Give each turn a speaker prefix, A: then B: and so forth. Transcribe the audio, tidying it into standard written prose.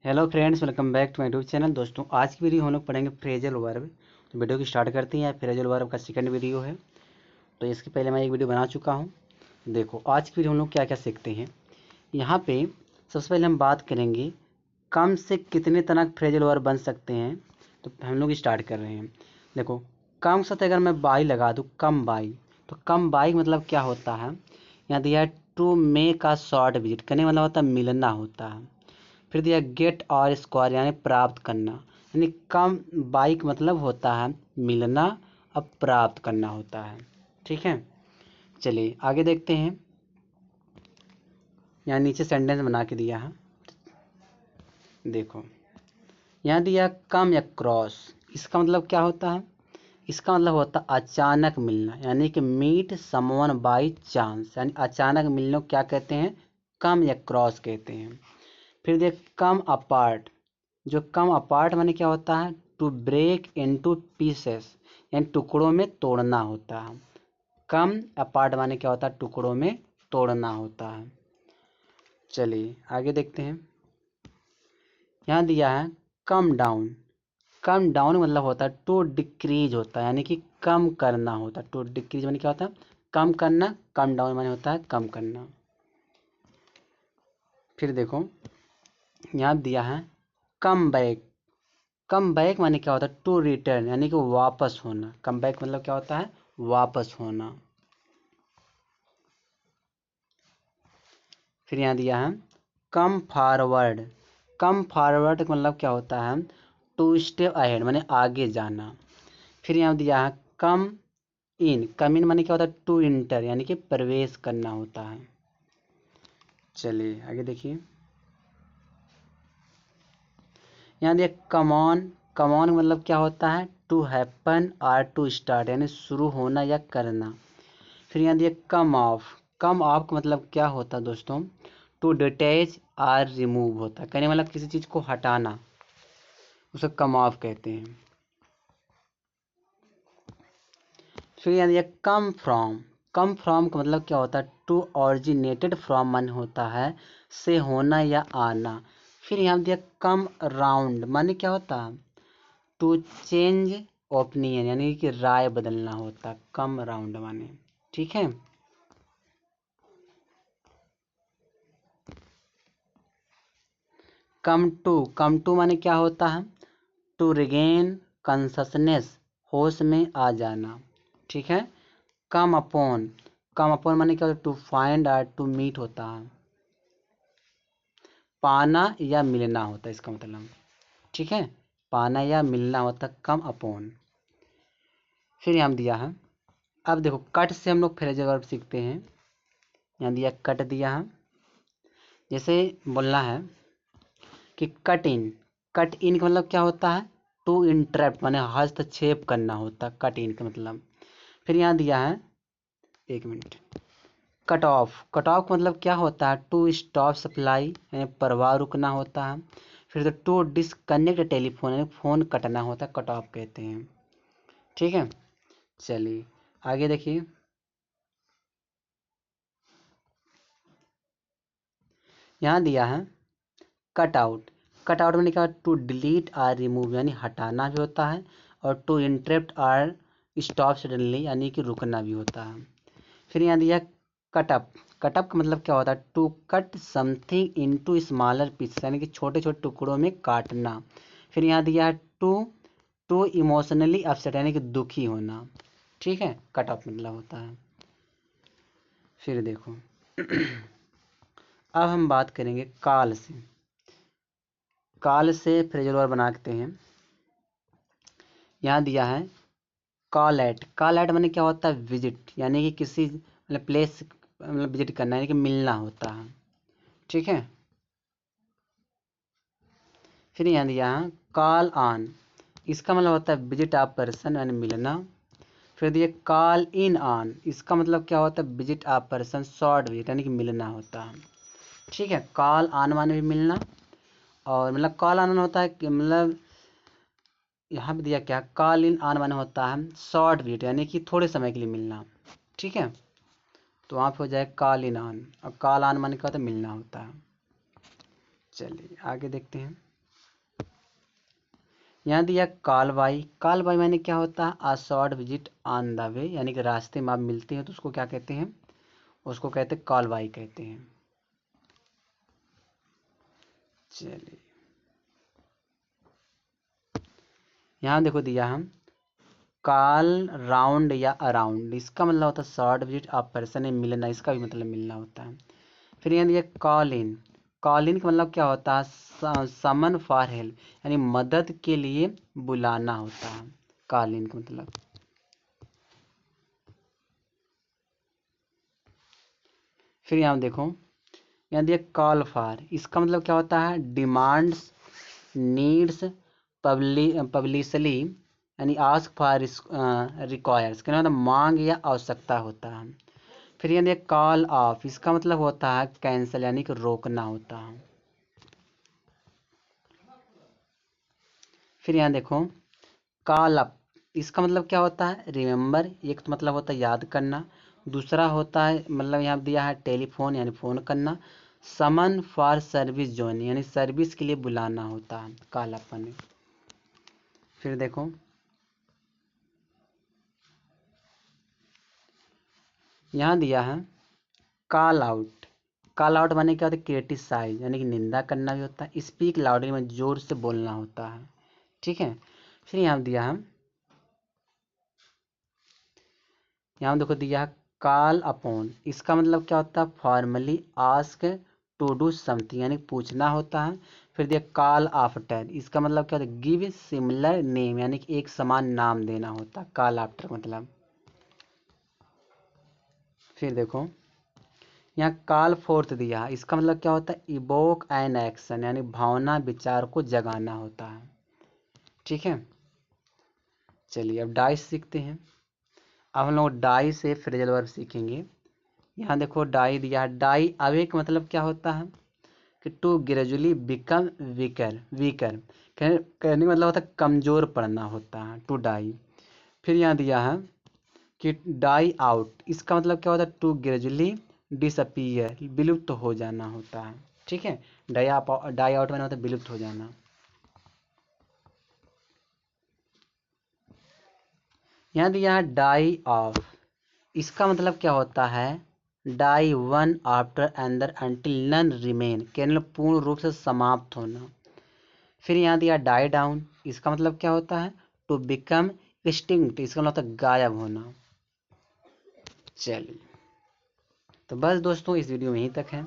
A: Hello friends, welcome back to my YouTube channel. दोस्तों, आज की वीडियो हम लोग पढ़ेंगे फ्रेजल वर्ब। तो वीडियो की स्टार्ट करते हैं। फ्रेजल वर्ब का सेकंड वीडियो है। तो इसके पहले मैं एक वीडियो बना चुका हूं। देखो, आज की वीडियो हम लोग क्या क्या सीखते हैं। यहाँ पे सबसे पहले हम बात करेंगे कम से कितने तरह फ्रेजल वर्ब बन सकते हैं। तो हम लोग स्टार्ट कर रहे हैं। देखो, कम से अगर मैं बाई लगा दूँ, कम बाई, तो कम बाई मतलब क्या होता है। यहाँ दिया है to make a short visit, करने का मतलब होता है मिलना होता है। फिर दिया गेट और स्क्वायर यानी प्राप्त करना, यानी कम बाइक मतलब होता है मिलना, अब प्राप्त करना होता है। ठीक है, चलिए आगे देखते हैं। यहाँ नीचे सेंटेंस बना के दिया है। देखो, यहाँ दिया कम या क्रॉस, इसका मतलब क्या होता है। इसका मतलब होता है अचानक मिलना, यानी कि मीट समवन बाई चांस, यानी अचानक मिलने को क्या कहते हैं, कम या क्रॉस कहते हैं। फिर देख कम अपार्ट, जो कम अपार्ट माने क्या होता है, टू ब्रेक इनटू पीसेस, यानी टुकड़ों में तोड़ना होता है। कम अपार्ट माने क्या होता है, टुकड़ों में तोड़ना होता है। चलिए आगे देखते हैं। यहाँ दिया है कम डाउन। कम डाउन मतलब होता है टू डिक्रीज होता है, यानी कि कम करना होता है। टू डिक्रीज माने क्या होता है, कम करना। कम डाउन माने होता है कम करना। फिर देखो, यहाँ दिया है कम बैक। कम बैक माने क्या होता है, टू रिटर्न, यानी कि वापस होना। कम बैक मतलब क्या होता है, वापस होना। फिर यहाँ दिया है कम फॉरवर्ड। कम फॉरवर्ड मतलब क्या होता है, टू स्टेप अहेड माने आगे जाना। फिर यहाँ दिया है कम इन। कम इन माने क्या होता है, टू इंटर, यानी कि प्रवेश करना होता है। चलिए आगे देखिए। यहाँ दिया कम ऑन। कम ऑन मतलब क्या होता है, टू हैपन और टू स्टार्ट, यानी शुरू होना या करना। फिर यहाँ दिया कम ऑफ। कम ऑफ का मतलब क्या होता है दोस्तों, टू डिटैच और रिमूव होता है, कहने मतलब किसी चीज़ को हटाना, उसे कम ऑफ कहते हैं। फिर यहाँ दिया कम फ्रॉम। कम फ्रॉम का मतलब क्या होता है, टू ऑरिजिनेटेड फ्रॉम मन होता है से होना या आना। फिर यहाँ दिया कम राउंड माने क्या होता है, टू चेंज ओपिनियन, यानी कि राय बदलना होता है कम राउंड माने। ठीक है, कम टू। कम टू माने क्या होता है, टू रिगेन कॉन्शसनेस, होश में आ जाना। ठीक है, कम अपॉन। कम अपॉन माने क्या होता है, टू फाइंड और टू मीट होता है, पाना या मिलना होता है इसका मतलब। ठीक है, पाना या मिलना होता है कम अपॉन। फिर यहाँ दिया है, अब देखो कट से हम लोग फ्रेजल वर्ब सीखते हैं। यहाँ दिया कट दिया है, जैसे बोलना है कि कट इन। कट इन का मतलब क्या होता है, टू इंटरप्ट माने हस्तक्षेप करना होता है कट इन का मतलब। फिर यहाँ दिया है, एक minute, cut off. Cut off का मतलब क्या होता है, टू स्टॉप सप्लाई, यानी प्रवाह रुकना होता है। फिर तो टू डिसकनेक्ट टेलीफोन, यानी फ़ोन कटना होता है, कट ऑफ कहते हैं। ठीक है, चलिए आगे देखिए। यहाँ दिया है कट आउट। कट आउट में क्या, टू डिलीट और रिमूव, यानी हटाना भी होता है, और टू इंटरप्ट और स्टॉप सडनली, यानी कि रुकना भी होता है। फिर यहाँ दिया कट अप। कट अप का मतलब क्या होता है, to cut something into smaller pieces, यानी कि छोटे छोटे टुकड़ों में काटना। फिर यहाँ दिया है टू इमोशनली अपसेट, यानी कि दुखी होना। ठीक है, कट अप मतलब होता है। फिर देखो अब हम बात करेंगे काल से। काल से फ्रेजल वर्ब बनाते हैं। यहाँ दिया है कॉल एट। कॉल एट माने क्या होता है, विजिट, यानी कि किसी मतलब प्लेस मतलब विजिट करना, यानी कि मिलना होता है। ठीक है, फिर यहाँ दिया है कॉल ऑन। इसका मतलब होता है विजिट अ पर्सन, यानी मिलना। फिर दिया कॉल इन ऑन। इसका मतलब क्या होता है, visit a person short visit, यानी कि मिलना होता है। ठीक है, कॉल ऑन माने भी मिलना, और मतलब कॉल ऑन होता है कि मतलब यहाँ पे दिया क्या, कॉल इन ऑन माने होता है शॉर्ट विजिट, यानी कि थोड़े समय के लिए मिलना। ठीक है, तो वहाँ पे हो जाए कॉल इन ऑन, और कॉल ऑन माने क्या होता है, मिलना होता है। चलिए आगे देखते हैं। यहाँ दिया काल बाई। काल बाई माने क्या होता है, a short visit on the way, यानी कि रास्ते में आप मिलते हैं तो उसको क्या कहते हैं, उसको कहते हैं काल बाई कहते हैं। चलिए यहाँ देखो दिया हम कॉल राउंड या अराउंड, इसका मतलब होता है शॉर्ट विजिट, आप पर्सन में मिलना, इसका भी मतलब मिलना होता है। फिर यहाँ दिया कॉल इन। कॉल इन का मतलब क्या होता है, समन फॉर हेल्प, यानी मदद के लिए बुलाना होता है कॉल इन का मतलब। फिर यहाँ देखो, यहाँ दिया कॉल फॉर, इसका मतलब क्या होता है, डिमांड्स, नीड्स, पब्लिशली, यानी आस्क फॉर, रिक्वायर्स, क्या मतलब मांग या आवश्यकता होता है। फिर यहाँ दिया कॉल ऑफ, इसका मतलब होता है कैंसिल, यानी कि रोकना होता है। फिर यहाँ देखो कॉल अप, इसका मतलब क्या होता है, रिमेंबर, एक तो मतलब होता है याद करना, दूसरा होता है मतलब यहाँ दिया है टेलीफोन, यानी फ़ोन करना, समन फॉर सर्विस ज्वाइन, यानी सर्विस के लिए बुलाना होता है कॉल अप में। फिर देखो यहाँ दिया है कॉल आउट। कॉल आउट माने क्या होता है, क्रिटिसाइज, यानी कि निंदा करना भी होता है, स्पीक लाउडली में जोर से बोलना होता है। ठीक है। फिर यहाँ दिया है, यहाँ देखो दिया है कॉल अपॉन, इसका मतलब क्या होता है, formally ask to do something, यानी पूछना होता है। फिर दिया कॉल आफ्टर, इसका मतलब क्या होता है, गिव सिमिलर नेम, यानी कि एक समान नाम देना होता है कॉल आफ्टर मतलब। फिर देखो यहाँ कॉल फोर्थ दिया है, इसका मतलब क्या होता है, इवोक एन एक्शन, यानी भावना विचार को जगाना होता है। ठीक है। चलिए अब डाइस सीखते हैं। अब हम लोग डाई से फ्रेजल वर्ब सीखेंगे। यहाँ देखो डाई दिया है, डाई अवे का मतलब क्या होता है कि to gradually become weaker, weaker कहने का मतलब होता है कमजोर पड़ना होता है, टू डाई। फिर यहाँ दिया है कि डाई आउट, इसका मतलब क्या होता है, टू ग्रेजुअली डिसअपीयर, विलुप्त हो जाना होता है। ठीक है। डाई आउट में होता है विलुप्त हो जाना। यहाँ दिया है डाई ऑफ, इसका मतलब क्या होता है, डाई वन आफ्टर अंदर अंटिल नन रिमेन, केवल पूर्ण रूप से समाप्त होना। फिर यहाँ दिया डाई डाउन, इसका मतलब क्या होता है, टू बिकम एक्सटिंक्ट, इसका मतलब होता है गायब होना। चलिए तो बस दोस्तों इस वीडियो में यहीं तक है।